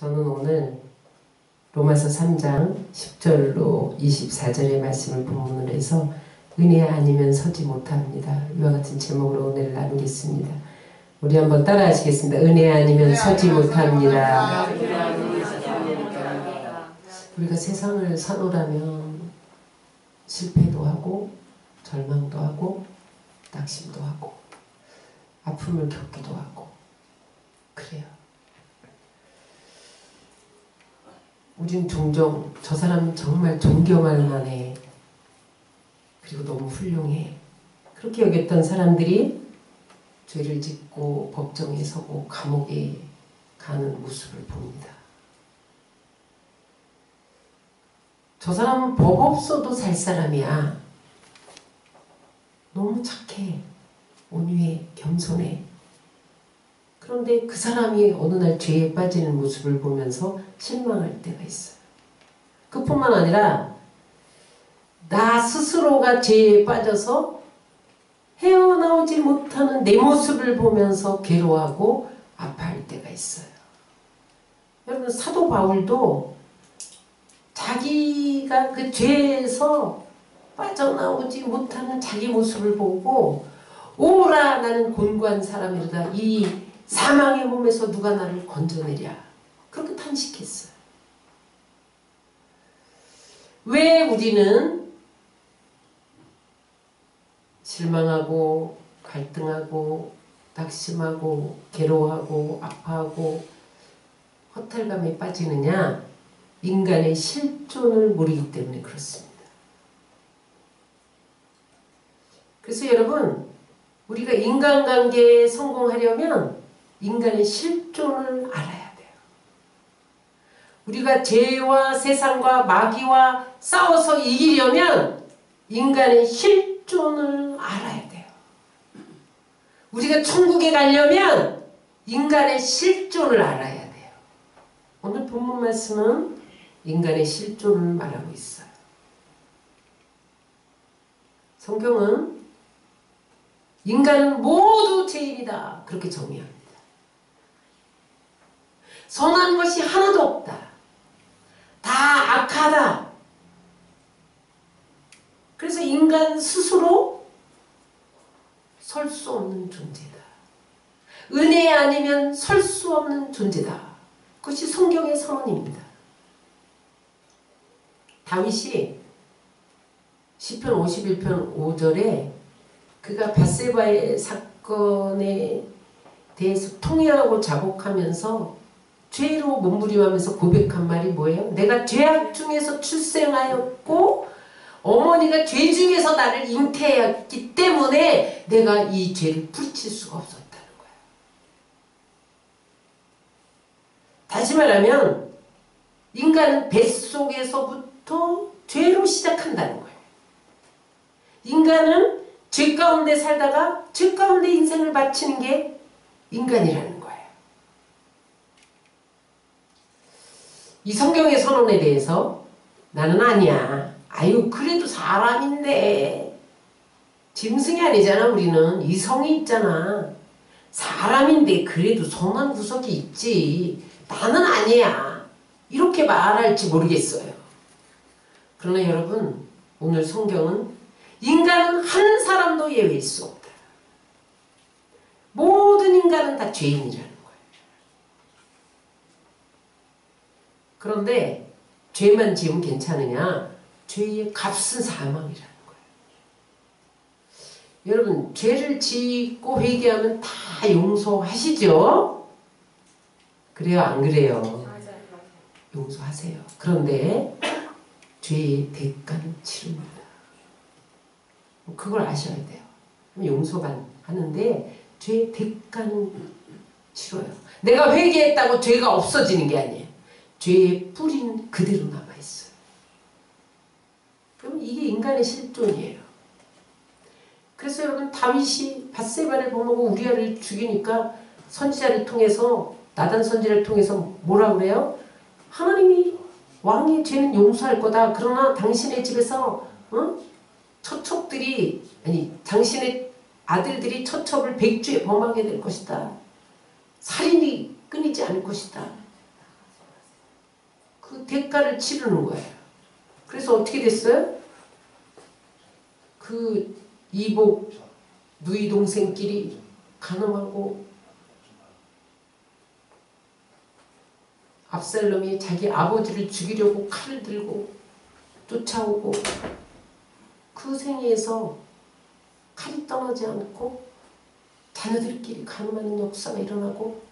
저는 오늘 로마서 3장 10절로 24절의 말씀을 본문으로 해서 은혜 아니면 서지 못합니다. 이와 같은 제목으로 오늘 나누겠습니다. 우리 한번 따라 하시겠습니다. 은혜 아니면 서지 못합니다. 우리가 세상을 사노라면 실패도 하고 절망도 하고 낙심도 하고 아픔을 겪기도 하고 그래요. 우린 종종 저 사람 정말 존경할 만해. 그리고 너무 훌륭해. 그렇게 여겼던 사람들이 죄를 짓고 법정에 서고 감옥에 가는 모습을 봅니다. 저 사람은 법 없어도 살 사람이야. 너무 착해. 온유해. 겸손해. 그런데 그 사람이 어느 날 죄에 빠지는 모습을 보면서 실망할 때가 있어요. 그뿐만 아니라 나 스스로가 죄에 빠져서 헤어나오지 못하는 내 모습을 보면서 괴로워하고 아파할 때가 있어요. 여러분, 사도 바울도 자기가 그 죄에서 빠져나오지 못하는 자기 모습을 보고 오라 나는 곤고한 사람이로다. 이 사망의 몸에서 누가 나를 건져내랴. 그렇게 탄식했어요. 왜 우리는 실망하고 갈등하고 낙심하고 괴로워하고 아파하고 허탈감에 빠지느냐? 인간의 실존을 모르기 때문에 그렇습니다. 그래서 여러분, 우리가 인간관계에 성공하려면 인간의 실존을 알아야 돼요. 우리가 죄와 세상과 마귀와 싸워서 이기려면 인간의 실존을 알아야 돼요. 우리가 천국에 가려면 인간의 실존을 알아야 돼요. 오늘 본문 말씀은 인간의 실존을 말하고 있어요. 성경은 인간은 모두 죄인이다. 그렇게 정의합니다. 선한 것이 하나도 없다. 다 악하다. 그래서 인간 스스로 설 수 없는 존재다. 은혜 아니면 설 수 없는 존재다. 그것이 성경의 선언입니다. 다윗이 시편 51편 5절에 그가 밧세바의 사건에 대해서 통회하고 자복하면서 죄로 몸부림하면서 고백한 말이 뭐예요? 내가 죄악 중에서 출생하였고 어머니가 죄 중에서 나를 잉태했기 때문에 내가 이 죄를 뿌리칠 수가 없었다는 거예요. 다시 말하면 인간은 뱃속에서부터 죄로 시작한다는 거예요. 인간은 죄 가운데 살다가 죄 가운데 인생을 바치는 게 인간이라는 거예요. 이 성경의 선언에 대해서 나는 아니야. 아유, 그래도 사람인데. 짐승이 아니잖아, 우리는. 이성이 있잖아. 사람인데 그래도 선한 구석이 있지. 나는 아니야. 이렇게 말할지 모르겠어요. 그러나 여러분, 오늘 성경은 인간은 한 사람도 예외일 수 없다. 모든 인간은 다 죄인이라는 거예요. 그런데 죄만 지으면 괜찮으냐? 죄의 값은 사망이라는 거예요. 여러분, 죄를 짓고 회개하면 다 용서하시죠? 그래요, 안 그래요? 용서하세요. 그런데 죄의 대가는 치릅니다. 그걸 아셔야 돼요. 용서만 하는데 죄의 대가는 치러요. 내가 회개했다고 죄가 없어지는 게 아니에요. 죄의 뿌리는 그대로 남아있어요. 그럼 이게 인간의 실존이에요. 그래서 여러분, 다윗이 밧세바를 범하고 우리아를 죽이니까 선지자를 통해서, 나단 선지자를 통해서 뭐라 그래요? 하나님이 왕의 죄는 용서할 거다. 그러나 당신의 집에서 처첩들이, 아니 당신의 아들들이 처첩을 100주에 범하게 될 것이다. 살인이 끊이지 않을 것이다. 그 대가를 치르는 거예요. 그래서 어떻게 됐어요? 그 이복 누이 동생끼리 간음하고 압살롬이 자기 아버지를 죽이려고 칼을 들고 쫓아오고 그 생애에서 칼이 떠나지 않고 자녀들끼리 간음하는 역사가 일어나고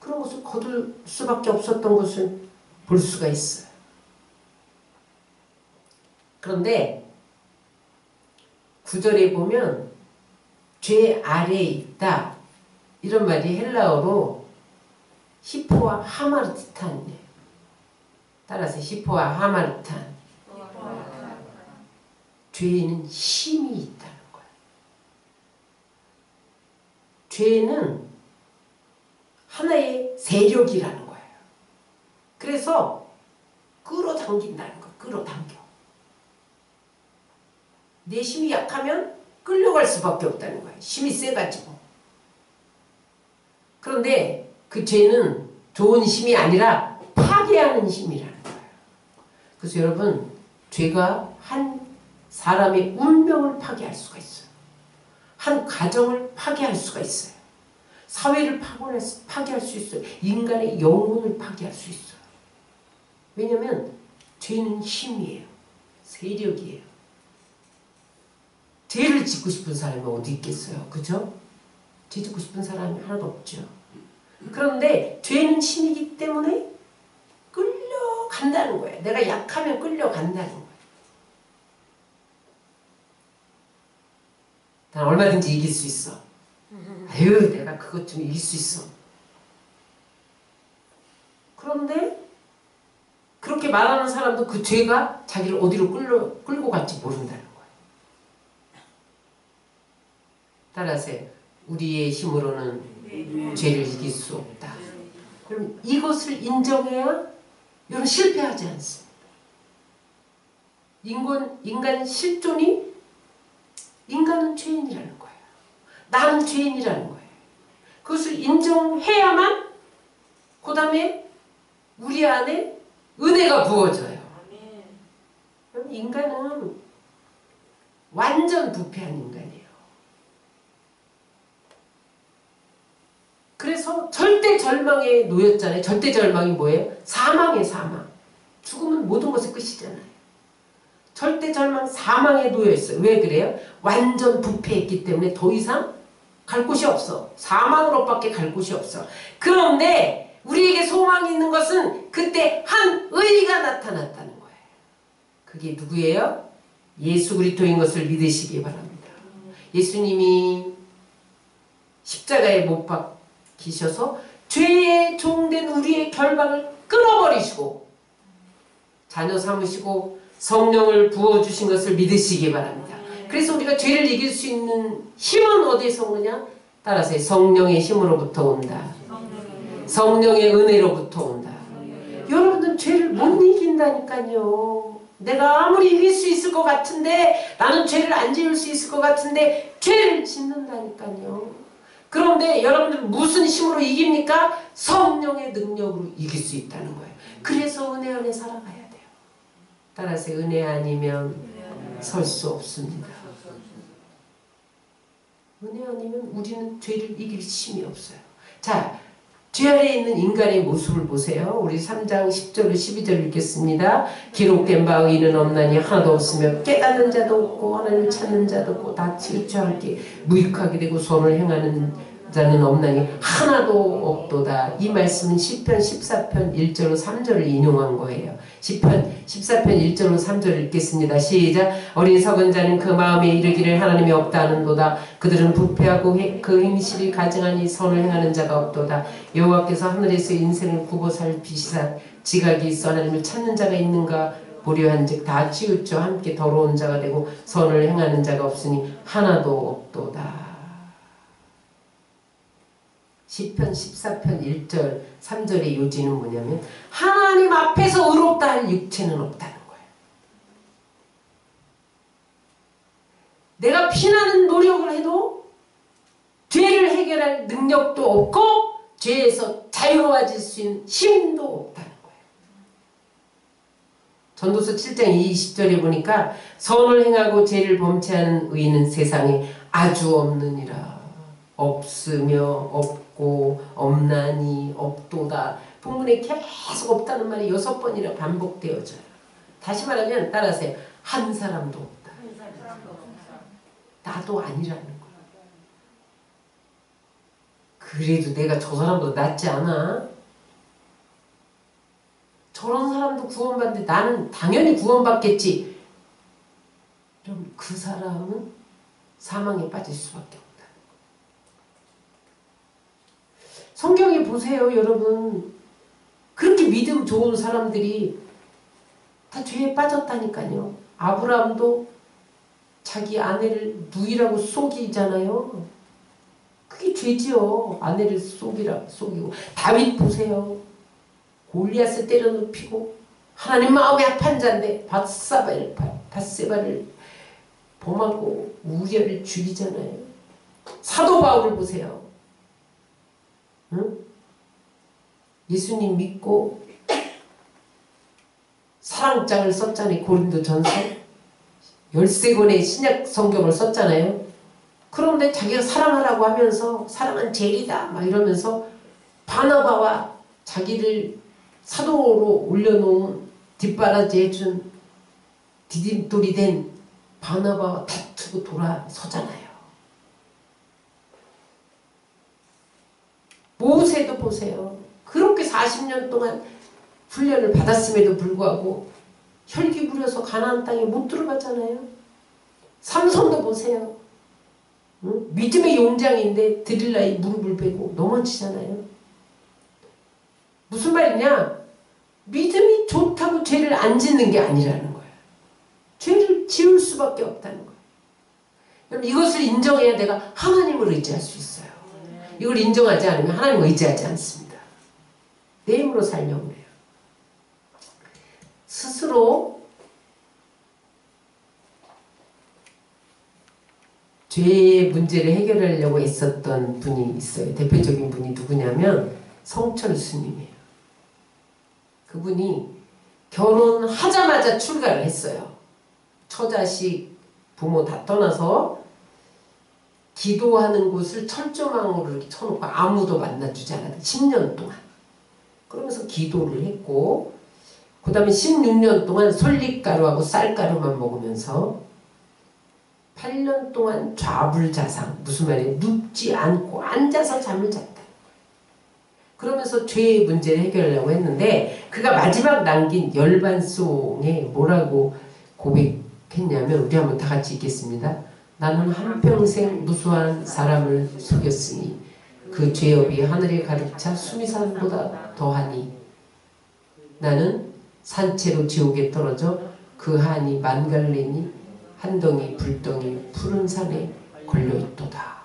그런 것을 거둘 수밖에 없었던 것을 볼 수가 있어요. 그런데 9절에 보면 죄 아래에 있다 이런 말이 헬라어로 히포와 하마르탄이에요. 따라서 히포와 하마르탄. 죄에는 힘이 있다는 거예요. 죄는 하나의 세력이라는 거예요. 그래서 끌어당긴다는 거예요. 끌어당겨. 내 힘이 약하면 끌려갈 수밖에 없다는 거예요. 힘이 세가지고. 그런데 그 죄는 좋은 힘이 아니라 파괴하는 힘이라는 거예요. 그래서 여러분, 죄가 한 사람의 운명을 파괴할 수가 있어요. 한 가정을 파괴할 수가 있어요. 사회를 파괴할 수 있어요. 인간의 영혼을 파괴할 수 있어요. 왜냐하면 죄는 힘이에요. 세력이에요. 죄를 짓고 싶은 사람이 어디 있겠어요? 그죠? 죄 짓고 싶은 사람이 하나도 없죠. 그런데 죄는 힘이기 때문에 끌려간다는 거예요. 내가 약하면 끌려간다는 거예요. 난 얼마든지 이길 수 있어. 아유, 내가 그것 좀 이길 수 있어. 그런데 그렇게 말하는 사람도 그 죄가 자기를 어디로 끌고 갈지 모른다는 거예요. 따라서 우리의 힘으로는 죄를 이길 수 없다. 그럼 이것을 인정해야 여러분 실패하지 않습니다. 인간 실존이 인간은 죄인이라는 거예요. 나는 죄인이라는 거예요. 그것을 인정해야만 그 다음에 우리 안에 은혜가 부어져요. 그럼 인간은 완전 부패한 인간이에요. 그래서 절대 절망에 놓였잖아요. 절대 절망이 뭐예요? 사망이에요. 사망. 죽으면 모든 것의 끝이잖아요. 절대 절망, 사망에 놓여있어요. 왜 그래요? 완전 부패했기 때문에 더 이상 갈 곳이 없어. 사망으로밖에 갈 곳이 없어. 그런데 우리에게 소망이 있는 것은 그때 한 의가 나타났다는 거예요. 그게 누구예요? 예수 그리스도인 것을 믿으시기 바랍니다. 예수님이 십자가에 못 박히셔서 죄의 종된 우리의 결박을 끊어버리시고 자녀 삼으시고 성령을 부어주신 것을 믿으시기 바랍니다. 그래서 우리가 죄를 이길 수 있는 힘은 어디에서 오느냐? 따라서 성령의 힘으로부터 온다. 성령의 은혜로부터 온다. 여러분들 죄를 못 이긴다니까요. 내가 아무리 이길 수 있을 것 같은데 나는 죄를 안 지을 수 있을 것 같은데 죄를 짓는다니까요. 그런데 여러분들 무슨 힘으로 이깁니까? 성령의 능력으로 이길 수 있다는 거예요. 그래서 은혜 안에 살아가야 돼요. 따라서 은혜 아니면 설 수 없습니다. 은혜 아니면 우리는 죄를 이길 힘이 없어요. 자, 죄 아래에 있는 인간의 모습을 보세요. 우리 3장 10절 12절 읽겠습니다. 기록된 바 의인은 없나니 하나도 없으며 깨닫는 자도 없고 하나님을 찾는 자도 없고 다 지긋지긋하게 무익하게 되고 선을 행하는 자는 없나니 하나도 없도다. 이 말씀은 시편 14편 1절로 3절을 인용한 거예요. 시편 14편 1절로 3절을 읽겠습니다. 시작. 어리석은 자는 그 마음에 이르기를 하나님이 없다 하는도다. 그들은 부패하고 그 행실이 가증하니 선을 행하는 자가 없도다. 여호와께서 하늘에서 인생을 굽어 살피시사 지각이 있어 하나님을 찾는 자가 있는가 보려 한즉 다 치우쳐 함께 더러운 자가 되고 선을 행하는 자가 없으니 하나도 없도다. 시편 14편 1절 3절의 요지는 뭐냐면 하나님 앞에서 의롭다 할 육체는 없다는 거예요. 내가 피나는 노력을 해도 죄를 해결할 능력도 없고 죄에서 자유로워질 수 있는 힘도 없다는 거예요. 전도서 7장 20절에 보니까 선을 행하고 죄를 범치 않은 의인은 세상에 아주 없느니라. 없으며 없고 없나니 없도다. 본문에 계속 없다는 말이 6번이나 반복되어져요. 다시 말하면 따라하세요. 한 사람도 없다. 나도 아니라는 거야. 그래도 내가 저 사람보다 낫지 않아? 저런 사람도 구원받는데 나는 당연히 구원받겠지. 그럼 그 사람은 사망에 빠질 수밖에 없다. 성경에 보세요, 여러분. 그렇게 믿음 좋은 사람들이 다 죄에 빠졌다니까요. 아브라함도 자기 아내를 누이라고 속이잖아요. 그게 죄지요. 아내를 속이고. 다윗 보세요. 골리앗을 때려눕히고 하나님 마음이 합한 자인데 밧세바를 범하고 우리아를 죽이잖아요. 사도 바울을 보세요. 응? 예수님 믿고 사랑장을 썼잖아요. 고린도전서 13권의 신약 성경을 썼잖아요. 그런데 자기가 사랑하라고 하면서 사랑은 젤이다 막 이러면서 바나바와 자기를 사도로 올려놓은 뒷바라지 해준 디딤돌이 된 바나바와 다투고 돌아서잖아요. 모세도 보세요. 그렇게 40년 동안 훈련을 받았음에도 불구하고 혈기 부려서 가나안 땅에 못 들어갔잖아요. 삼손도 보세요. 응? 믿음의 용장인데 드릴라의 무릎을 베고 넘어지잖아요. 무슨 말이냐? 믿음이 좋다고 죄를 안 짓는 게 아니라는 거예요. 죄를 지을 수밖에 없다는 거예요. 그럼 이것을 인정해야 내가 하나님을 의지할 수 있어요. 이걸 인정하지 않으면 하나님을 의지하지 않습니다. 내 힘으로 살려고 해요. 스스로 죄의 문제를 해결하려고 애썼던 분이 있어요. 대표적인 분이 누구냐면 성철 스님이에요. 그분이 결혼하자마자 출가를 했어요. 처자식 부모 다 떠나서 기도하는 곳을 철조망으로 이렇게 쳐놓고 아무도 만나주지 않았는데 10년 동안. 그러면서 기도를 했고 그 다음에 16년 동안 솔잎가루하고 쌀가루만 먹으면서 8년 동안 좌불자상, 무슨 말이에요? 눕지 않고 앉아서 잠을 잤다. 그러면서 죄의 문제를 해결하려고 했는데 그가 마지막 남긴 열반송에 뭐라고 고백했냐면 우리 한번 다 같이 읽겠습니다. 나는 한평생 무수한 사람을 속였으니 그 죄업이 하늘에 가득 차 수미산보다 더하니 나는 산채로 지옥에 떨어져 그 한이 만갈래니 한덩이 불덩이 푸른 산에 걸려있도다.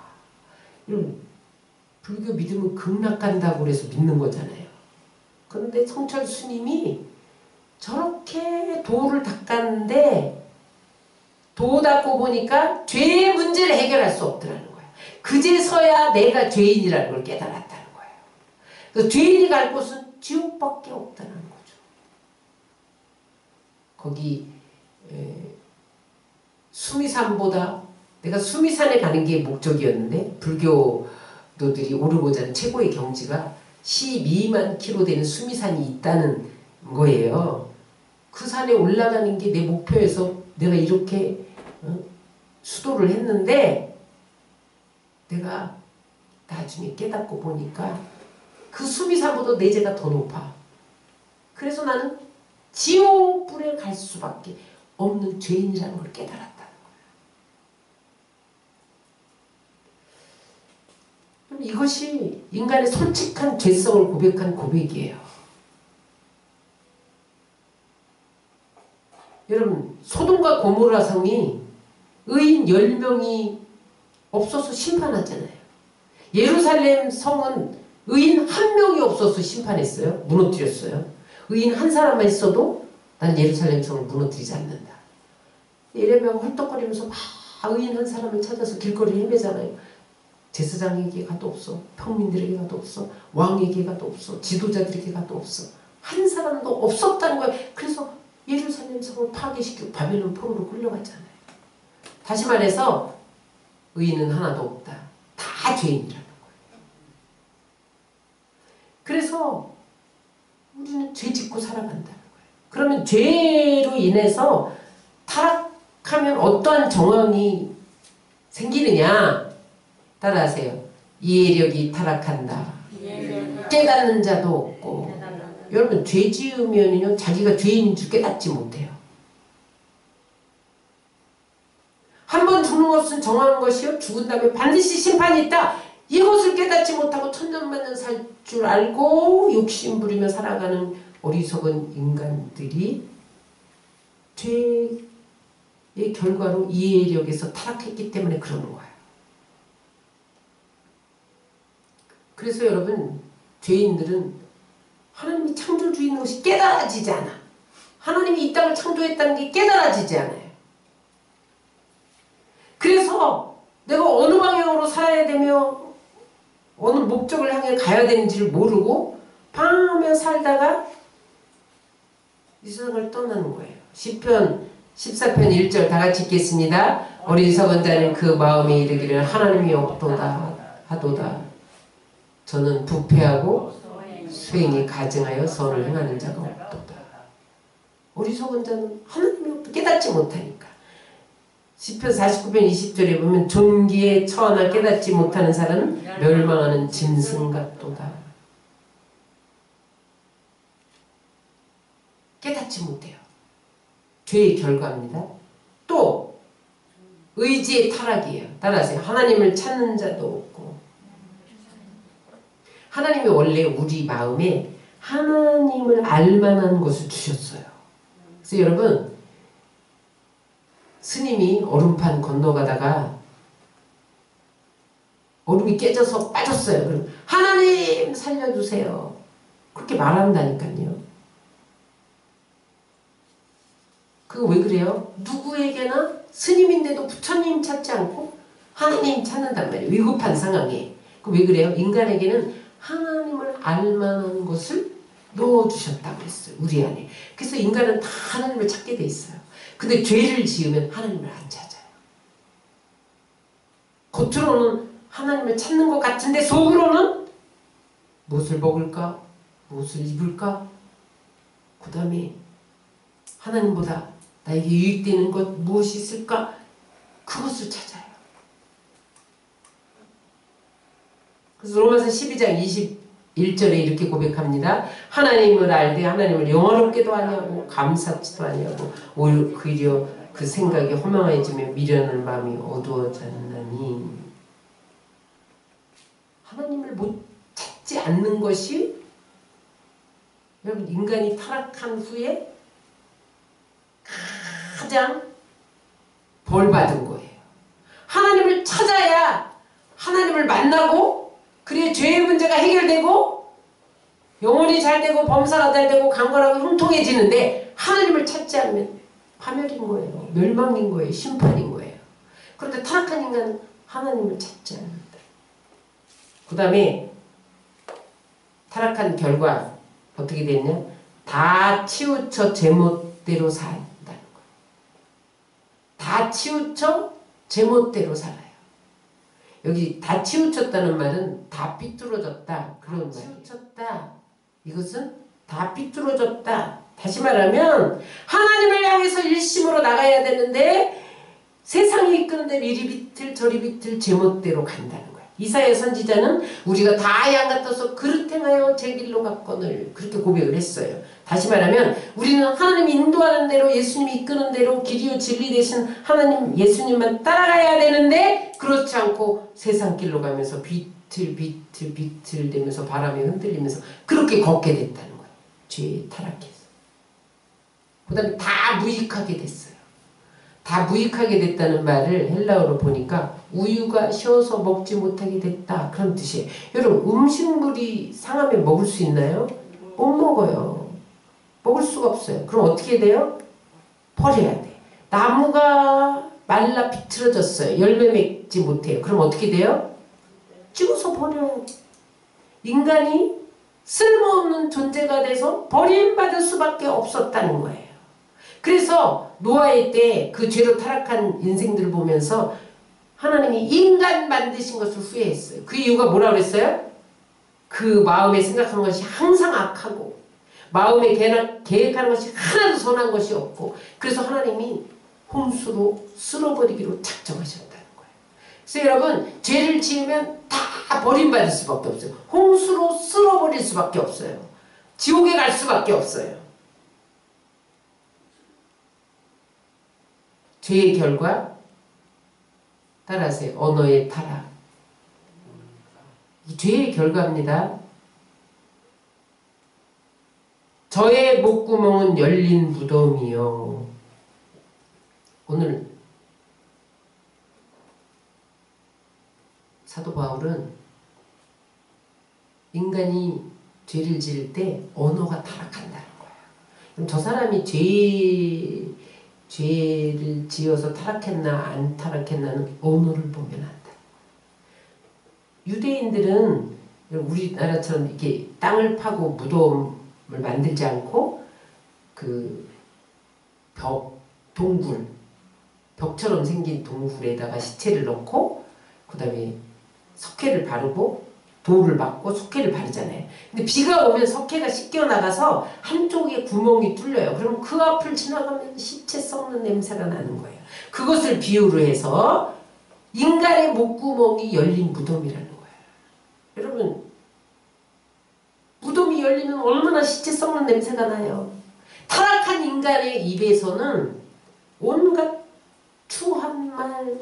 불교 믿음은 극락간다고 그래서 믿는 거잖아요. 그런데 성철 스님이 저렇게 도를 닦았는데 도 닦고 보니까 죄의 문제를 해결할 수 없더라는 거예요. 그제서야 내가 죄인이라는 걸 깨달았다는 거예요. 그래서 죄인이 갈 곳은 지옥밖에 없다는 거죠. 거기 수미산보다 내가 수미산에 가는 게 목적이었는데 불교도들이 오르고자 하는 최고의 경지가 12만 킬로 되는 수미산이 있다는 거예요. 그 산에 올라가는 게 내 목표여서 내가 이렇게 수도를 했는데 내가 나중에 깨닫고 보니까 그 수미산보다 내 죄가 더 높아. 그래서 나는 지옥불에 갈 수밖에 없는 죄인이라는 걸 깨달았다는 거예요. 이것이 인간의 솔직한 죄성을 고백한 고백이에요. 여러분, 소돔과 고모라 성이 의인 10명이 없어서 심판하잖아요. 예루살렘 성은 의인 1명이 없어서 심판했어요. 무너뜨렸어요. 의인 한 사람만 있어도 난 예루살렘 성을 무너뜨리지 않는다. 예레미야가 헐떡거리면서 막 의인 한 사람을 찾아서 길거리를 헤매잖아요. 제사장에게 가도 없어. 평민들에게 가도 없어. 왕에게 가도 없어. 지도자들에게 가도 없어. 한 사람도 없었다는 거예요. 그래서 예루살렘 성을 파괴시키고 바벨론 포로로 끌려갔잖아요. 다시 말해서 의인은 하나도 없다. 다 죄인이라는 거예요. 그래서 우리는 죄 짓고 살아간다는 거예요. 그러면 죄로 인해서 타락하면 어떠한 정황이 생기느냐? 따라하세요. 이해력이 타락한다. 깨닫는 자도 없고. 여러분 죄 지으면요 자기가 죄인인 줄 깨닫지 못해요. 한 번 죽는 것은 정한 것이요 죽은 다음에 반드시 심판이 있다. 이것을 깨닫지 못하고 천년만년 살 줄 알고 욕심 부리며 살아가는 어리석은 인간들이 죄의 결과로 이해력에서 타락했기 때문에 그러는 거예요. 그래서 여러분 죄인들은 하나님이 창조주의인 것이 깨달아지지 않아. 하나님이 이 땅을 창조했다는 게 깨달아지지 않아요. 그래서 내가 어느 방향으로 살아야 되며 어느 목적을 향해 가야 되는지를 모르고 방황하며 살다가 이 세상을 떠나는 거예요. 시편 14편 1절 다 같이 읽겠습니다. 어리석은 자는 그 마음에 이르기를 하나님이 없도다 하도다. 저는 부패하고 수행이 가증하여 선을 행하는 자가 없도다. 어리석은 자는 하나님이 없도 깨닫지 못하니까. 시편 49편 20절에 보면 존귀에 처하나 깨닫지 못하는 사람은 멸망하는 짐승 같도다. 깨닫지 못해요. 죄의 결과입니다. 또 의지의 타락이에요. 따라하세요. 하나님을 찾는 자도 없고. 하나님이 원래 우리 마음에 하나님을 알만한 것을 주셨어요. 그래서 여러분 스님이 얼음판 건너가다가 얼음이 깨져서 빠졌어요. 그럼 하나님 살려주세요. 그렇게 말한다니까요. 그거 왜 그래요? 누구에게나 스님인데도 부처님 찾지 않고 하나님 찾는단 말이에요. 위급한 상황에. 그 왜 그래요? 인간에게는 하나님을 알만한 것을 넣어주셨다고 했어요. 우리 안에. 그래서 인간은 다 하나님을 찾게 돼 있어요. 근데 죄를 지으면 하나님을 안 찾아요. 겉으로는 하나님을 찾는 것 같은데 속으로는 무엇을 먹을까? 무엇을 입을까? 그 다음에 하나님보다 나에게 유익되는 것 무엇이 있을까? 그것을 찾아요. 그래서 로마서 12장 21절에 이렇게 고백합니다. 하나님을 알되 하나님을 영화롭게도 아니하고 감사치도 아니하고 오히려 그 생각이 허망해지며 미련한 마음이 어두워졌나니. 하나님을 못 찾지 않는 것이 여러분 인간이 타락한 후에 가장 벌받은 거예요. 하나님을 찾아야 하나님을 만나고 그래야 죄의 문제가 해결되고 영혼이 잘되고 범사가 잘되고 강건하고 형통해지는데 하나님을 찾지 않으면 파멸인 거예요. 멸망인 거예요. 심판인 거예요. 그런데 타락한 인간은 하나님을 찾지 않는다. 그 다음에 타락한 결과 어떻게 됐냐? 다 치우쳐 제멋대로 산다는 거예요. 다 치우쳐 제멋대로 살아요. 여기 다 치우쳤다는 말은 다 삐뚤어졌다 그런 말이에요. 치우쳤다. 이것은 다 삐뚤어졌다. 다시 말하면 하나님을 향해서 일심으로 나가야 되는데 세상이 이끄는 대로 이리 비틀 저리 비틀 제멋대로 간다는 거예요. 이사야 선지자는 우리가 다 양 같아서 그릇 행하여 제 길로 갔거늘 그렇게 고백을 했어요. 다시 말하면 우리는 하나님이 인도하는 대로 예수님이 이끄는 대로 길이요 진리 되신 하나님 예수님만 따라가야 되는데 그렇지 않고 세상 길로 가면서 비틀 되면서 바람에 흔들리면서 그렇게 걷게 됐다는 거예요. 죄에 타락해서. 그 다음에 다 무익하게 됐어요. 다 무익하게 됐다는 말을 헬라어로 보니까 우유가 쉬어서 먹지 못하게 됐다 그런 뜻이에요. 여러분 음식물이 상하면 먹을 수 있나요? 못 먹어요. 먹을 수가 없어요. 그럼 어떻게 돼요? 버려야 돼. 나무가 말라 비틀어졌어요. 열매 맺지 못해요. 그럼 어떻게 돼요? 찍어서 버려요. 인간이 쓸모없는 존재가 돼서 버림받을 수밖에 없었다는 거예요. 그래서 노아의 때 그 죄로 타락한 인생들을 보면서 하나님이 인간 만드신 것을 후회했어요. 그 이유가 뭐라 그랬어요? 그 마음에 생각하는 것이 항상 악하고 마음에 계획하는 것이 하나도 선한 것이 없고 그래서 하나님이 홍수로 쓸어버리기로 작정하셨다는 거예요. 그래서 여러분 죄를 지으면 다 버림받을 수밖에 없어요. 홍수로 쓸어버릴 수밖에 없어요. 지옥에 갈 수밖에 없어요. 죄의 결과 따라하세요. 언어의 타락. 이 죄의 결과입니다. 저의 목구멍은 열린 무덤이요. 오늘 사도 바울은 인간이 죄를 지을 때 언어가 타락한다는 거예요. 그럼 저 사람이 죄를 지어서 타락했나 안 타락했나는 언어를 보면 안다. 유대인들은 우리나라처럼 이렇게 땅을 파고 무덤을 만들지 않고 그 동굴, 벽처럼 생긴 동굴에다가 시체를 넣고 그 다음에 석회를 바르고 돌을 박고 석회를 바르잖아요. 근데 비가 오면 석회가 씻겨나가서 한쪽에 구멍이 뚫려요. 그럼 그 앞을 지나가면 시체 썩는 냄새가 나는 거예요. 그것을 비유로 해서 인간의 목구멍이 열린 무덤이라는 거예요. 여러분 무덤이 열리면 얼마나 시체 썩는 냄새가 나요. 타락한 인간의 입에서는 온갖 추한 말,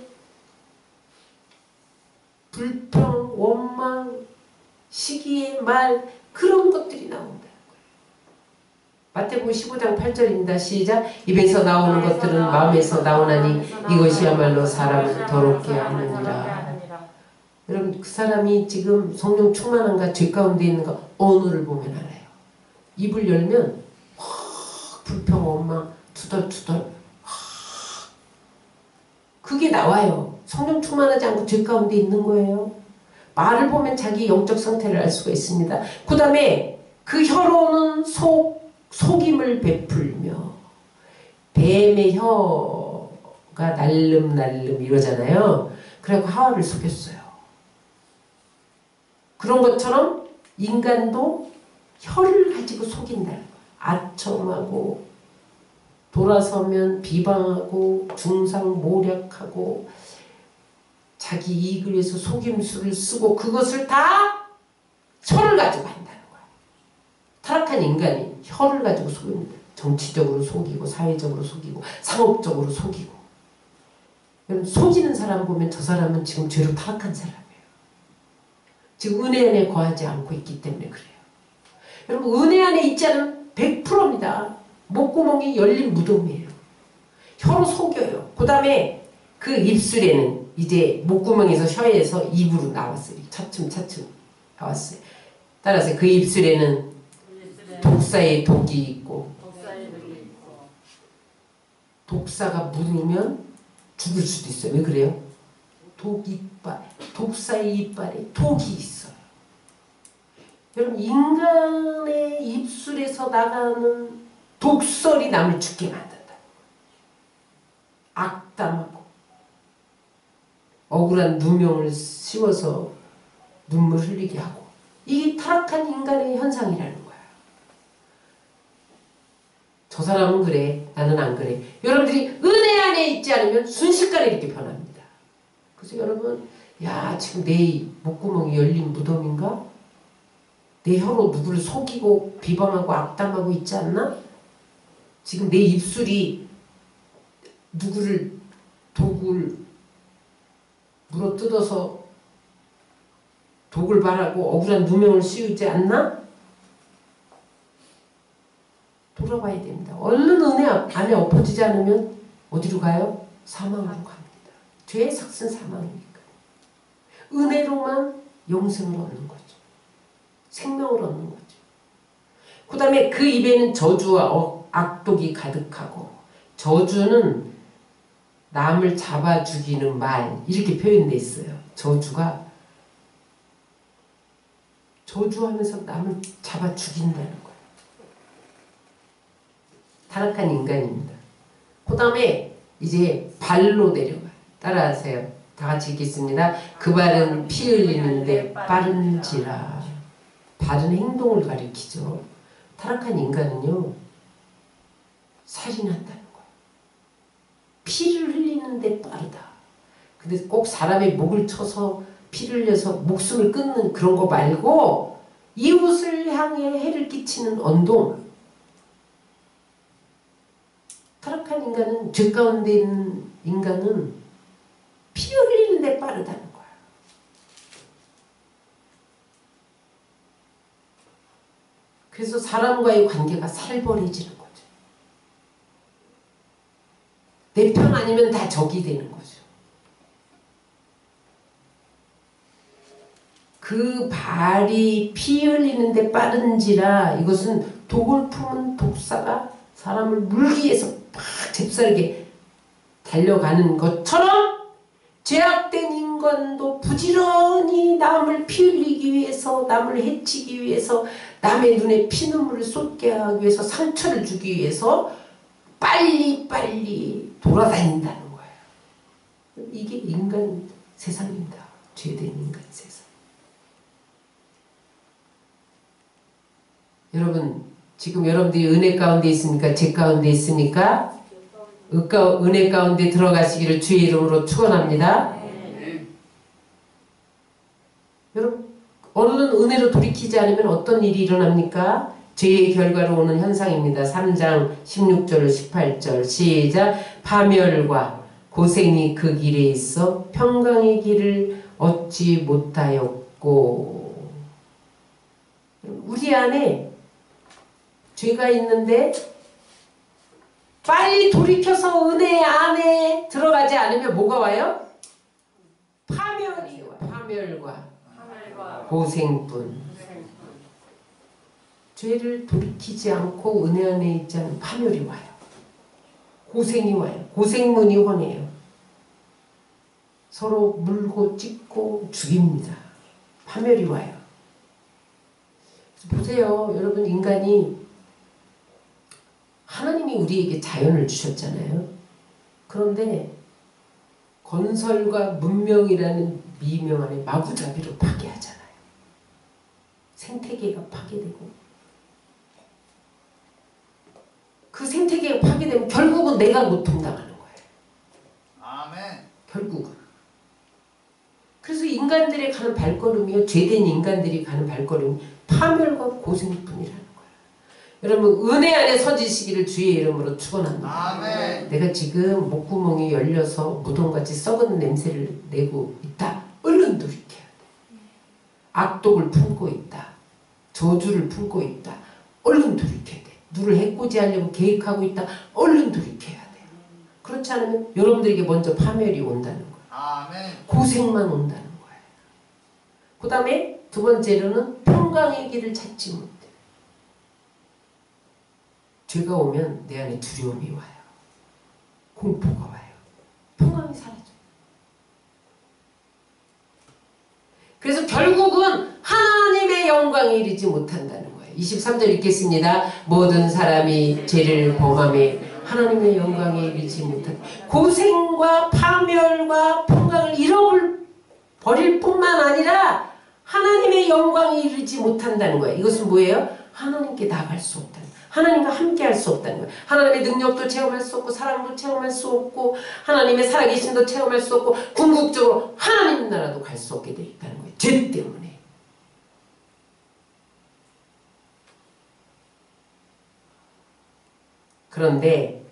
불평, 원망, 시기의 말 그런 것들이 나온다는 거예요. 마태복음 15장 8절입니다. 시작. 입에서 나오는 것들은 마음에서 나오나니 이것이야말로 사람을 더럽게 하느니라. 여러분 그 사람이 지금 성령 충만한가 죄 가운데 있는가 언어를 보면 알아요. 입을 열면 불평, 원망, 투덜투덜 그게 나와요. 성령 충만하지 않고 죄 가운데 있는 거예요. 말을 보면 자기 영적 상태를 알 수가 있습니다. 그 다음에 그 혀로는 속임을 베풀며 뱀의 혀가 날름날름 이러잖아요. 그래갖고 하와를 속였어요. 그런 것처럼 인간도 혀를 가지고 속인다는 거예요. 아첨하고 돌아서면 비방하고 중상모략하고 자기 이익을 위해서 속임수를 쓰고 그것을 다 혀를 가지고 한다는 거야. 타락한 인간이 혀를 가지고 속입니다. 정치적으로 속이고 사회적으로 속이고 상업적으로 속이고. 여러분 속이는 사람 보면 저 사람은 지금 죄로 타락한 사람이에요. 지금 은혜 안에 거하지 않고 있기 때문에 그래요. 여러분 은혜 안에 있지 않으면 100%입니다. 목구멍이 열린 무덤이에요. 혀로 속여요. 그 다음에 그 입술에는 이제 목구멍에서 혀에서 입으로 나왔어요. 차츰차츰 나왔어요. 따라서 그 입술에는 독사의 독이 있고 독사가 물으면 죽을 수도 있어요. 왜 그래요? 독사의 이빨에 독이 있어요. 여러분 인간의 입술에서 나가는 독설이 남을 죽게 만든다. 악담하고 억울한 누명을 씌워서 눈물 흘리게 하고 이게 타락한 인간의 현상이라는 거야. 저 사람은 그래 나는 안 그래. 여러분들이 은혜 안에 있지 않으면 순식간에 이렇게 변합니다. 그래서 여러분 야 지금 내 목구멍이 열린 무덤인가? 내 혀로 누구를 속이고 비방하고 악담하고 있지 않나? 지금 내 입술이 누구를 독을 물어뜯어서 독을 발하고 억울한 누명을 씌우지 않나? 돌아봐야 됩니다. 얼른 은혜 안에 엎어지지 않으면 어디로 가요? 사망으로 갑니다. 죄의 삭은 사망이니까. 은혜로만 영생을 얻는 거죠. 생명을 얻는 거죠. 그 다음에 그 입에는 저주와 악독이 가득하고 저주는 남을 잡아 죽이는 말 이렇게 표현되어 있어요. 저주하면서 남을 잡아 죽인다는 거예요. 타락한 인간입니다. 그 다음에 이제 발로 내려가요. 따라하세요. 다 같이 읽겠습니다. 그 발은 피 흘리는데 빠른지라. 발은 행동을 가리키죠. 타락한 인간은요, 살인한다는 거예요. 피를 흘리는데 빠르다. 근데 꼭 사람의 목을 쳐서 피를 흘려서 목숨을 끊는 그런 거 말고 이웃을 향해 해를 끼치는 언동. 타락한 인간은, 죄 가운데 있는 인간은 피 흘리는데 빠르다는 거예요. 그래서 사람과의 관계가 살벌해지는 거죠. 내 편 아니면 다 적이 되는 거죠. 그 발이 피 흘리는데 빠른지라. 이것은 독을 품은 독사가 사람을 물기 위해서 막 잽싸게 달려가는 것처럼 죄악된 인간도 부지런히 남을 피 흘리기 위해서, 남을 해치기 위해서, 남의 눈에 피눈물을 쏟게 하기 위해서, 상처를 주기 위해서 빨리빨리 돌아다닌다는 거예요. 이게 인간 세상입니다. 죄된 인간 세상. 여러분, 지금 여러분들이 은혜 가운데 있습니까? 죄 가운데 있습니까? 은혜 가운데 들어가시기를 주의 이름으로 축원합니다. 여러분, 오늘은 은혜로 돌이키지 않으면 어떤 일이 일어납니까? 죄의 결과로 오는 현상입니다. 3장 16절 18절 시작. 파멸과 고생이 그 길에 있어 평강의 길을 얻지 못하였고. 우리 안에 죄가 있는데 빨리 돌이켜서 은혜 안에 들어가지 않으면 뭐가 와요? 파멸이 와요. 파멸과 고생뿐. 죄를 돌이키지 않고 은혜 안에 있지 않으면 파멸이 와요. 고생이 와요. 고생문이 원해요. 서로 물고 찢고 죽입니다. 파멸이 와요. 보세요. 여러분, 인간이, 하나님이 우리에게 자연을 주셨잖아요. 그런데 건설과 문명이라는 미명 안에 마구잡이로 파괴하잖아요. 생태계가 파괴되고, 그 생태계가 파괴되면 결국은 내가 고통당하는 거예요. 아멘. 결국은. 그래서 인간들이 가는 발걸음이요, 죄된 인간들이 가는 발걸음이 파멸과 고생뿐이라는 거예요. 여러분, 은혜 안에 서지시기를 주의 이름으로 축원합니다. 아멘. 내가 지금 목구멍이 열려서 무덤같이 썩은 냄새를 내고 있다. 얼른 돌이켜야 돼. 악독을 품고 있다. 저주를 품고 있다. 얼른 돌이켜야 돼. 누를 해코지하려고 계획하고 있다. 얼른 돌이켜야 돼. 그렇지 않으면 여러분들에게 먼저 파멸이 온다는 거예요. 아멘. 고생만 온다는 거예요. 그 다음에 두 번째로는 평강의 길을 찾지 못해. 죄가 오면 내 안에 두려움이 와요. 공포가 와요. 평강이 사라져요. 그래서 결국은 하나님의 영광에 이르지 못한다는 거예요. 23절 읽겠습니다. 모든 사람이 죄를 범하며 하나님의 영광에 이르지 못한다. 고생과 파멸과 평강을 잃어버릴 뿐만 아니라 하나님의 영광에 이르지 못한다는 거예요. 이것은 뭐예요? 하나님께 나아갈 수 없다는 거예요. 하나님과 함께 할 수 없다는 거예요. 하나님의 능력도 체험할 수 없고, 사랑도 체험할 수 없고, 하나님의 살아계심도 체험할 수 없고, 궁극적으로 하나님 나라도 갈 수 없게 되어 있다는 거예요. 죄 때문에. 그런데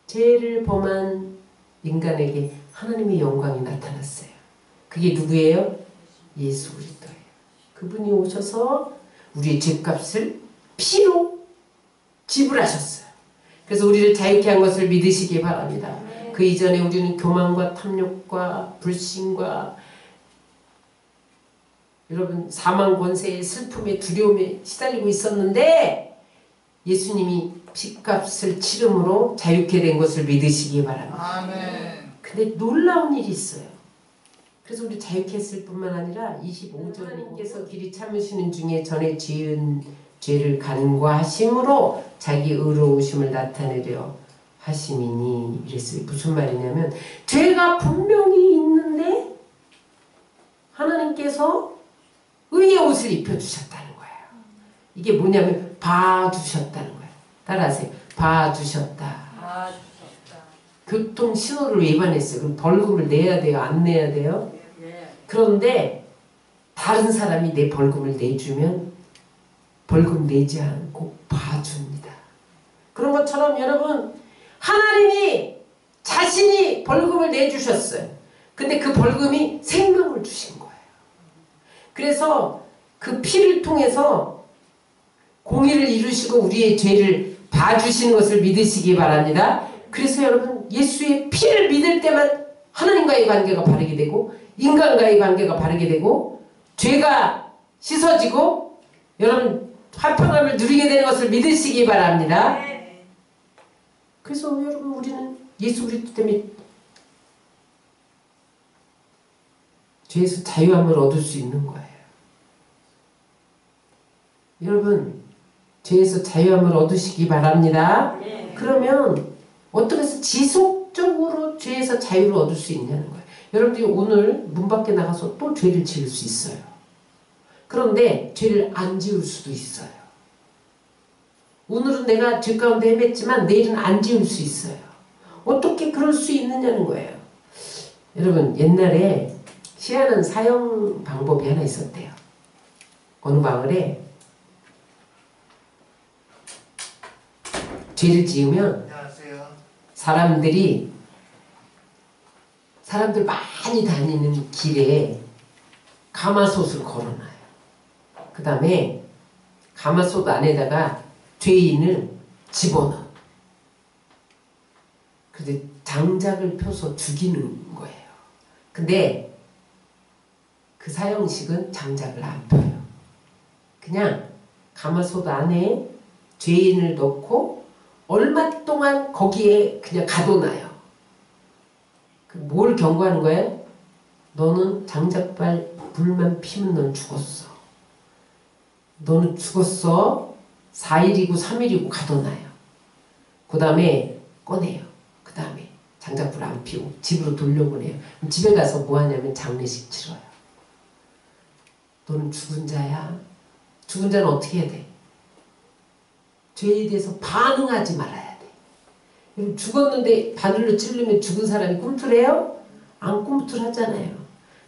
죄를 범한 인간에게 하나님의 영광이 나타났어요. 그게 누구예요? 예수 그리스도예요. 그분이 오셔서 우리의 죄값을 피로 지불하셨어요. 그래서 우리를 자유케 한 것을 믿으시기 바랍니다. 그 이전에 우리는 교만과 탐욕과 불신과 여러분 사망 권세의 슬픔에 두려움에 시달리고 있었는데 예수님이 피값을 치름으로 자유케 된 것을 믿으시기 바랍니다. 아멘. 근데 놀라운 일이 있어요. 그래서 우리 자유케 했을 뿐만 아니라 25절 하나님께서 길이 참으시는 중에 전에 지은 죄를 간과하심으로 자기 의로우심을 나타내려 하심이니 이랬어요. 무슨 말이냐면 죄가 분명히 있는데 하나님께서 의의 옷을 입혀주셨다는 거예요. 이게 뭐냐면 봐주셨다는 거예요. 따라하세요. 봐주셨다. 교통 신호를 위반했어요. 그럼 벌금을 내야 돼요? 안 내야 돼요? 그런데 다른 사람이 내 벌금을 내주면 벌금 내지 않고 봐줍니다. 그런 것처럼 여러분 하나님이 자신이 벌금을 내주셨어요. 근데 그 벌금이 생명을 주신 거예요. 그래서 그 피를 통해서 공의를 이루시고 우리의 죄를 봐주시는 것을 믿으시기 바랍니다. 그래서 여러분 예수의 피를 믿을 때만 하나님과의 관계가 바르게 되고 인간과의 관계가 바르게 되고 죄가 씻어지고 여러분 화평함을 누리게 되는 것을 믿으시기 바랍니다. 그래서 여러분 우리는 예수 그리스도 때문에 죄에서 자유함을 얻을 수 있는 거예요. 여러분 죄에서 자유함을 얻으시기 바랍니다. 그러면 어떻게 해서 지속적으로 죄에서 자유를 얻을 수 있냐는 거예요. 여러분들이 오늘 문 밖에 나가서 또 죄를 지을 수 있어요. 그런데 죄를 안 지을 수도 있어요. 오늘은 내가 죄 가운데 헤맸지만 내일은 안 지을 수 있어요. 어떻게 그럴 수 있느냐는 거예요. 여러분 옛날에 시하는 사형 방법이 하나 있었대요. 어느 마을에 죄를 지으면 사람들 많이 다니는 길에 가마솥을 걸어놔요. 그 다음에 가마솥 안에다가 죄인을 집어넣어. 그래서 장작을 펴서 죽이는 거예요. 근데 그 사형식은 장작을 안 펴요. 그냥 가마솥 안에 죄인을 넣고 얼마 동안 거기에 그냥 가둬놔요. 뭘 경고하는 거예요? 너는 장작발 불만 피면 넌 죽었어. 너는 죽었어. 4일이고 3일이고 가둬놔요. 그 다음에 꺼내요. 그 다음에 장작불 안 피우고 집으로 돌려보내요. 그럼 집에 가서 뭐 하냐면 장례식 치러요. 너는 죽은 자야. 죽은 자는 어떻게 해야 돼? 죄에 대해서 반응하지 말아야 돼. 죽었는데 바늘로 찌르면 죽은 사람이 꿈틀해요? 안 꿈틀하잖아요.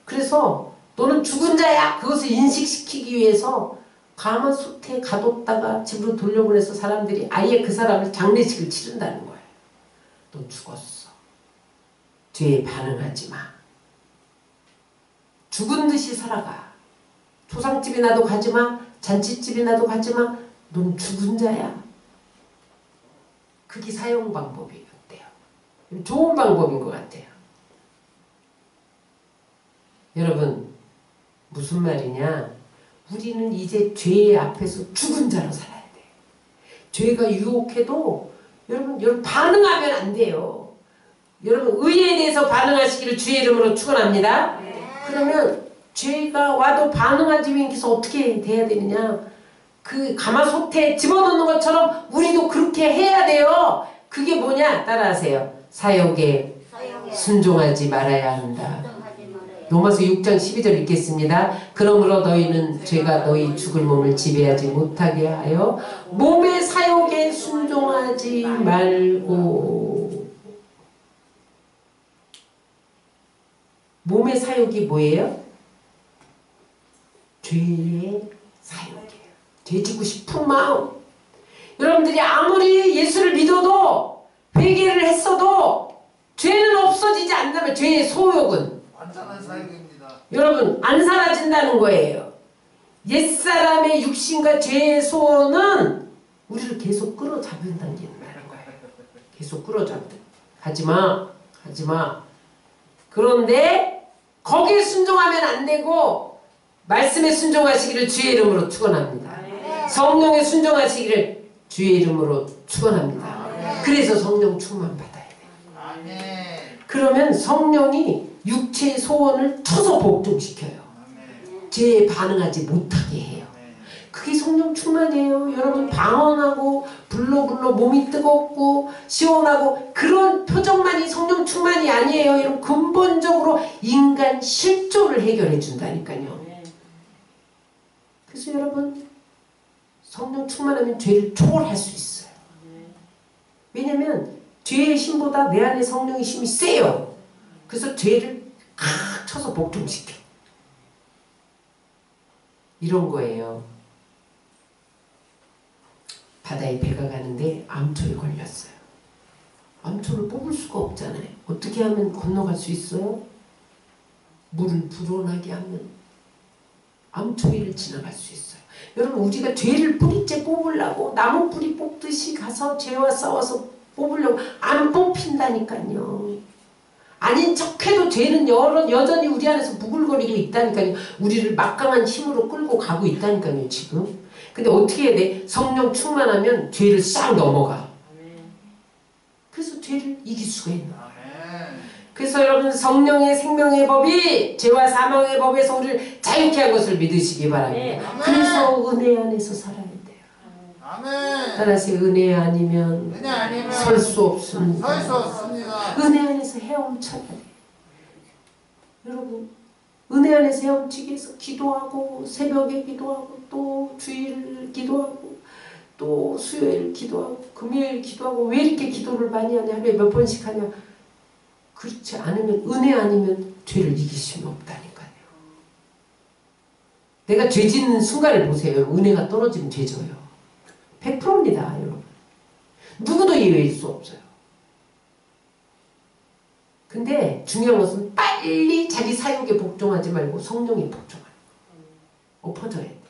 그래서 너는 죽은 자야. 그것을 인식시키기 위해서 가마솥에 가뒀다가 집으로 돌려보내서 사람들이 아예 그 사람을 장례식을 치른다는 거예요. 넌 죽었어. 죄에 반응하지 마. 죽은 듯이 살아가. 초상집에 나도 가지 마. 잔치집에 나도 가지 마. 넌 죽은 자야. 그게 사형 방법이었대요. 좋은 방법인 것 같아요. 여러분 무슨 말이냐? 우리는 이제 죄 앞에서 죽은 자로 살아야 돼. 죄가 유혹해도 여러분 반응하면 안 돼요. 여러분 의에 대해서 반응하시기를 주의 이름으로 축원합니다. 그러면 죄가 와도 반응하지 않고서 어떻게 돼야 되느냐? 그 가마솥에 집어넣는 것처럼 우리도 그렇게 해야 돼요. 그게 뭐냐? 따라하세요. 사역에 순종하지 말아야 한다. 로마서 6장 12절 읽겠습니다. 그러므로 너희는 죄가 너희 죽을 몸을 지배하지 못하게 하여 몸의 사욕에 순종하지 말고. 몸의 사욕이 뭐예요? 죄의 사욕이에요. 죄지고 싶은 마음. 여러분들이 아무리 예수를 믿어도 회개를 했어도 죄는 없어지지 않는다면 죄의 소욕은 완전한 사역입니다. 여러분 안 사라진다는 거예요. 옛사람의 육신과 죄의 소원은 우리를 계속 끌어잡는다는 거예요. 계속 끌어잡는다. 하지마 하지마. 그런데 거기에 순종하면 안 되고 말씀에 순종하시기를 주의 이름으로 축원합니다. 성령에 순종하시기를 주의 이름으로 축원합니다. 그래서 성령 충만 받아야 돼요. 그러면 성령이 육체의 소원을 터서 복종시켜요. 죄에 반응하지 못하게 해요. 그게 성령 충만이에요. 여러분 방언하고 불러불러 몸이 뜨겁고 시원하고 그런 표정만이 성령 충만이 아니에요. 여러분 근본적으로 인간 실조를 해결해 준다니까요. 그래서 여러분 성령 충만하면 죄를 초월할 수 있어요. 왜냐면 죄의 힘보다 내 안에 성령의 힘이 세요. 그래서 죄를 칵 쳐서 복종시켜. 이런 거예요. 바다에 배가 가는데 암초에 걸렸어요. 암초를 뽑을 수가 없잖아요. 어떻게 하면 건너갈 수 있어요? 물을 불어나게 하면 암초 위를 지나갈 수 있어요. 여러분 우리가 죄를 뿌리째 뽑으려고 나무 뿌리 뽑듯이 가서 죄와 싸워서 뽑으려고 안 뽑힌다니까요. 아닌 척해도 죄는 여전히 우리 안에서 부글거리고 있다니까요. 우리를 막강한 힘으로 끌고 가고 있다니까요 지금. 근데 어떻게 해야 돼? 성령 충만하면 죄를 싹 넘어가. 그래서 죄를 이길 수가 있는 거예요. 그래서 여러분 성령의 생명의 법이 죄와 사망의 법에서 우리를 자유케 한 것을 믿으시기 바랍니다. 그래서 은혜 안에서 살아야 돼요. 따라서 은혜 아니면 설 수 없습니다. 은혜 안에서 헤엄쳐야 돼요. 여러분 은혜 안에서 헤엄치기 위해서 기도하고 새벽에 기도하고 또 주일 기도하고 또 수요일 기도하고 금요일 기도하고 왜 이렇게 기도를 많이 하냐 하루에 몇 번씩 하냐. 그렇지 않으면 은혜 아니면 죄를 이길 수는 없다니까요. 내가 죄 짓는 순간을 보세요. 은혜가 떨어지면 죄 져요. 100%입니다 여러분. 누구도 예외일 수 없어요. 근데 중요한 것은 빨리 자기 사욕에 복종하지 말고 성령에 복종하는 거예요. 엎어져야 돼요.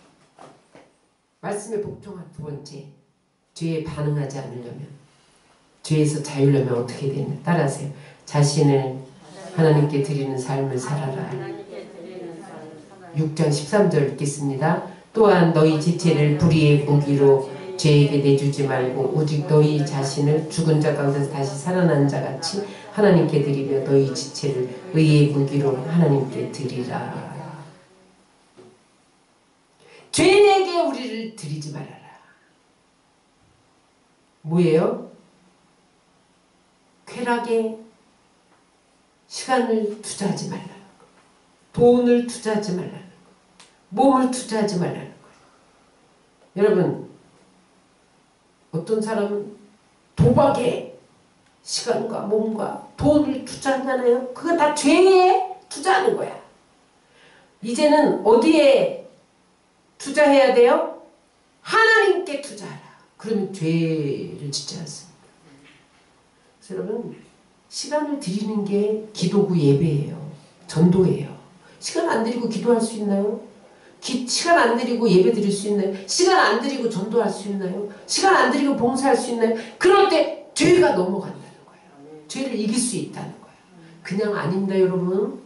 말씀에 복종한 두 번째, 죄에 반응하지 않으려면, 죄에서 자유려면 어떻게 되냐. 따라하세요. 자신을 하나님께 드리는 삶을 살아라. 6장 13절 읽겠습니다. 또한 너희 지체를 불의의 무기로 죄에게 내주지 말고 오직 너희 자신을 죽은 자 가운데서 다시 살아난 자 같이 하나님께 드리며 너희 지체를 의의 무기로 하나님께 드리라. 죄에게 우리를 드리지 말아라. 뭐예요? 쾌락에 시간을 투자하지 말라는 거. 돈을 투자하지 말라는 거. 몸을 투자하지 말라는 거예요. 여러분 어떤 사람은 도박에 시간과 몸과 돈을 투자하잖아요. 그거 다 죄에 투자하는 거야. 이제는 어디에 투자해야 돼요? 하나님께 투자하라. 그러면 죄를 짓지 않습니다. 그래서 여러분 시간을 드리는 게 기도구 예배예요. 전도예요. 시간 안 드리고 기도할 수 있나요? 시간 안 드리고 예배 드릴 수 있나요? 시간 안 드리고 전도할 수 있나요? 시간 안 드리고 봉사할 수 있나요? 그럴 때 죄가 넘어간다는 거예요. 죄를 이길 수 있다는 거예요. 그냥 아닙니다 여러분.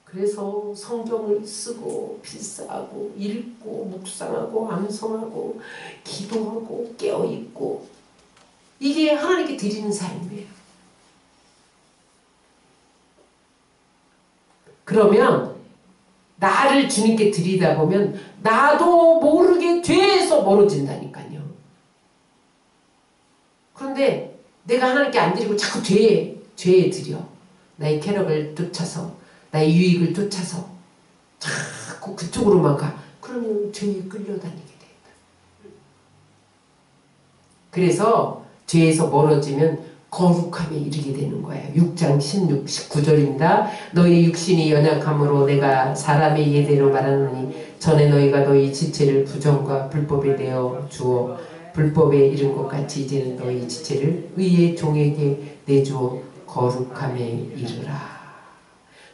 그래서 성경을 쓰고 필사하고 읽고 묵상하고 암송하고 기도하고 깨어있고 이게 하나님께 드리는 삶이에요. 그러면 나를 주님께 드리다 보면 나도 모르게 죄에서 멀어진다니까요. 그런데 내가 하나님께 안 드리고 자꾸 죄에 드려. 나의 쾌락을 쫓아서 나의 유익을 쫓아서 자꾸 그쪽으로만 가. 그러면 죄에 끌려다니게 된다. 그래서 죄에서 멀어지면 거룩함에 이르게 되는 거예요. 6장 16, 19절입니다. 너희 육신이 연약함으로 내가 사람의 예대로 말하노니 전에 너희가 너희 지체를 부정과 불법에 내어 주어 불법에 이른 것 같이 이제는 너희 지체를 의의 종에게 내주어 거룩함에 이르라.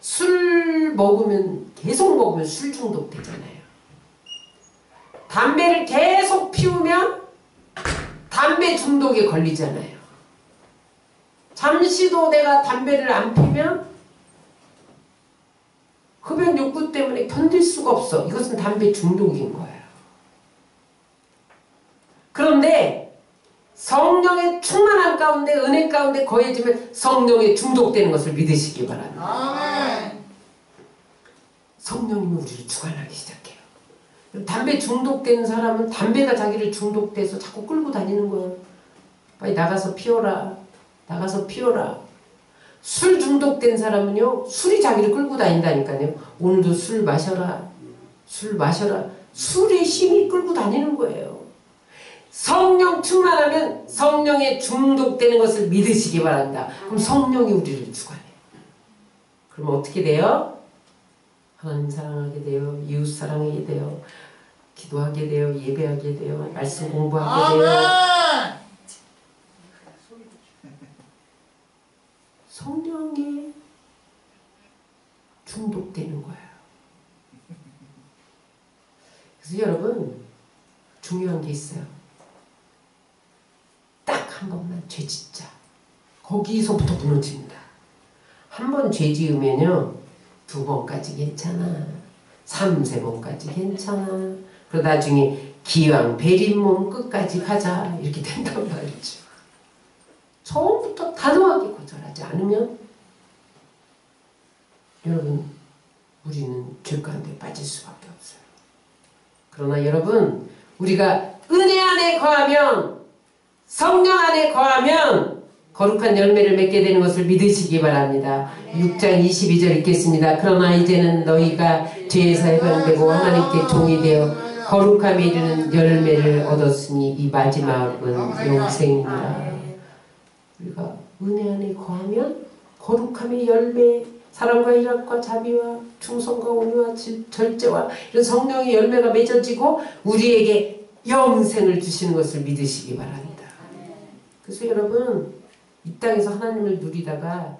술 먹으면 계속 먹으면 술 중독 되잖아요. 담배를 계속 피우면 담배 중독에 걸리잖아요. 잠시도 내가 담배를 안 피면 흡연 욕구 때문에 견딜 수가 없어. 이것은 담배 중독인 거예요. 그런데 성령의 충만한 가운데 은혜 가운데 거해지면 성령에 중독되는 것을 믿으시기 바랍니다. 아멘. 성령님이 우리를 주관하기 시작해요. 담배 중독된 사람은 담배가 자기를 중독돼서 자꾸 끌고 다니는 거예요. 빨리 나가서 피워라. 나가서 피워라. 술 중독된 사람은요, 술이 자기를 끌고 다닌다니까요. 오늘도 술 마셔라. 술 마셔라. 술의 힘이 끌고 다니는 거예요. 성령 충만하면 성령에 중독되는 것을 믿으시기 바랍니다. 그럼 성령이 우리를 주관해요. 그럼 어떻게 돼요? 하나님 사랑하게 돼요. 이웃 사랑하게 돼요. 기도하게 돼요. 예배하게 돼요. 말씀 공부하게 돼요. 성령에 중독되는 거예요. 그래서 여러분 중요한 게 있어요. 딱 한 번만 죄 짓자. 거기서부터 무너집니다. 한 번 죄 지으면요 2번까지 괜찮아. 3, 4번까지 괜찮아. 그러다 나중에 기왕 베린 몸 끝까지 가자 이렇게 된단 말이죠. 처음부터 단호하게 거절하지 않으면 여러분 우리는 죄 가운데 빠질 수밖에 없어요. 그러나 여러분 우리가 은혜 안에 거하면 성령 안에 거하면 거룩한 열매를 맺게 되는 것을 믿으시기 바랍니다. 6장 22절 읽겠습니다. 그러나 이제는 너희가 죄에서 해방되고 하나님께 종이 되어 거룩함에 이르는 열매를 얻었으니 이 마지막은 영생이라. 우리가 은혜 안에 거하면 거룩함의 열매, 사랑과 희락과 자비와 충성과 온유와 절제와 이런 성령의 열매가 맺어지고 우리에게 영생을 주시는 것을 믿으시기 바랍니다. 그래서 여러분 이 땅에서 하나님을 누리다가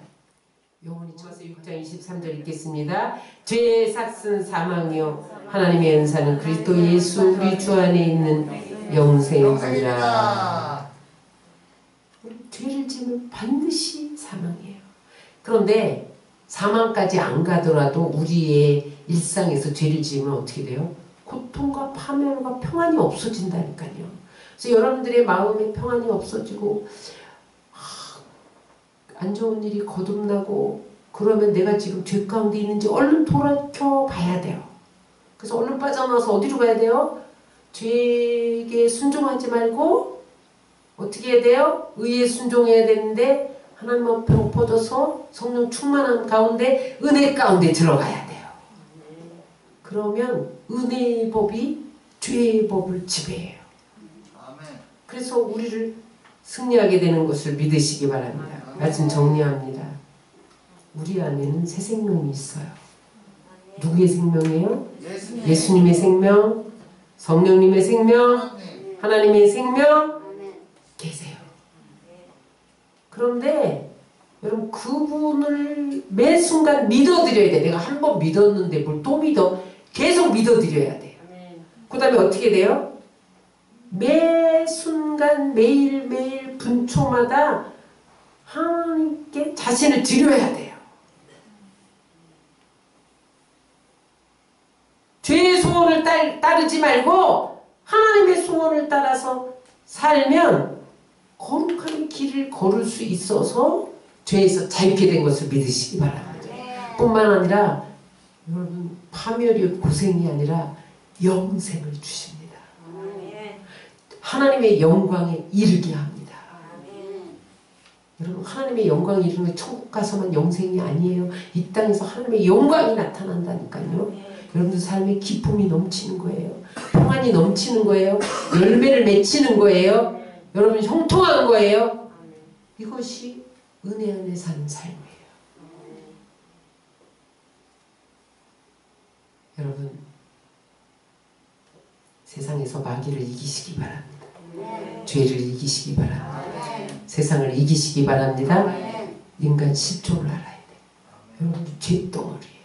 영원히 처서 6장 23절 읽겠습니다. 죄의 삭은 사망이요 하나님의 은사는 그리스도 예수 우리 주 안에 있는 영생이라. 죄를 지으면 반드시 사망이에요. 그런데 사망까지 안 가더라도 우리의 일상에서 죄를 지으면 어떻게 돼요? 고통과 파멸과 평안이 없어진다니까요. 그래서 여러분들의 마음에 평안이 없어지고 안 좋은 일이 거듭나고 그러면 내가 지금 죄 가운데 있는지 얼른 돌아켜 봐야 돼요. 그래서 얼른 빠져나와서 어디로 가야 돼요? 죄에게 순종하지 말고 어떻게 해야 돼요? 의에 순종해야 되는데 하나님 앞에 엎어져서 성령 충만한 가운데 은혜 가운데 들어가야 돼요. 그러면 은혜의 법이 죄의 법을 지배해요. 그래서 우리를 승리하게 되는 것을 믿으시기 바랍니다. 말씀 정리합니다. 우리 안에는 새 생명이 있어요. 누구의 생명이에요? 예수님의 생명, 성령님의 생명, 하나님의 생명 계세요. 그런데 여러분 그분을 매 순간 믿어드려야 돼. 내가 한 번 믿었는데 뭘 또 믿어? 계속 믿어드려야 돼요. 그 다음에 어떻게 돼요? 매 순간 매일매일 분초마다 하나님께 자신을 드려야 돼요. 죄의 소원을 따르지 말고 하나님의 소원을 따라서 살면 거룩한 길을 걸을 수 있어서 죄에서 자유케 된 것을 믿으시기 바랍니다. 뿐만 아니라 여러분 파멸이 고생이 아니라 영생을 주십니다. 하나님의 영광에 이르게 합니다. 여러분 하나님의 영광에 이르는 천국 가서만 영생이 아니에요. 이 땅에서 하나님의 영광이 나타난다니까요. 여러분들 삶에 기쁨이 넘치는 거예요. 평안이 넘치는 거예요. 열매를 맺히는 거예요. 여러분 형통한 거예요. 이것이 은혜 안에 사는 삶이에요. 여러분 세상에서 마귀를 이기시기 바랍니다. 죄를 이기시기 바랍니다. 세상을 이기시기 바랍니다. 인간 실존을 알아야 돼요. 여러분들 죄덩어리예요.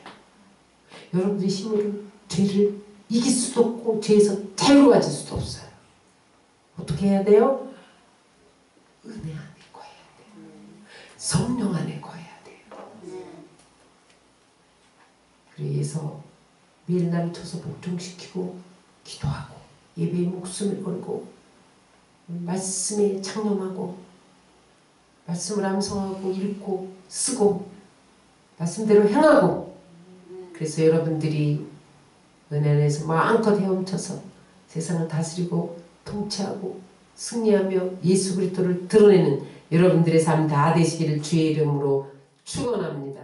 여러분들의 힘으로 죄를 이길 수도 없고 죄에서 자유로워질 수도 없어요. 어떻게 해야 돼요? 은혜 안에 거해야 돼요. 성령 안에 거해야 돼요. 그래서 매일 날을 쳐서 복종시키고 기도하고 예배에 목숨을 걸고 말씀에 창념하고 말씀을 암송하고 읽고 쓰고 말씀대로 행하고 그래서 여러분들이 은혜 안에서 마음껏 헤엄쳐서 세상을 다스리고 통치하고 승리하며 예수 그리스도를 드러내는 여러분들의 삶 다 되시기를 주의 이름으로 축원합니다.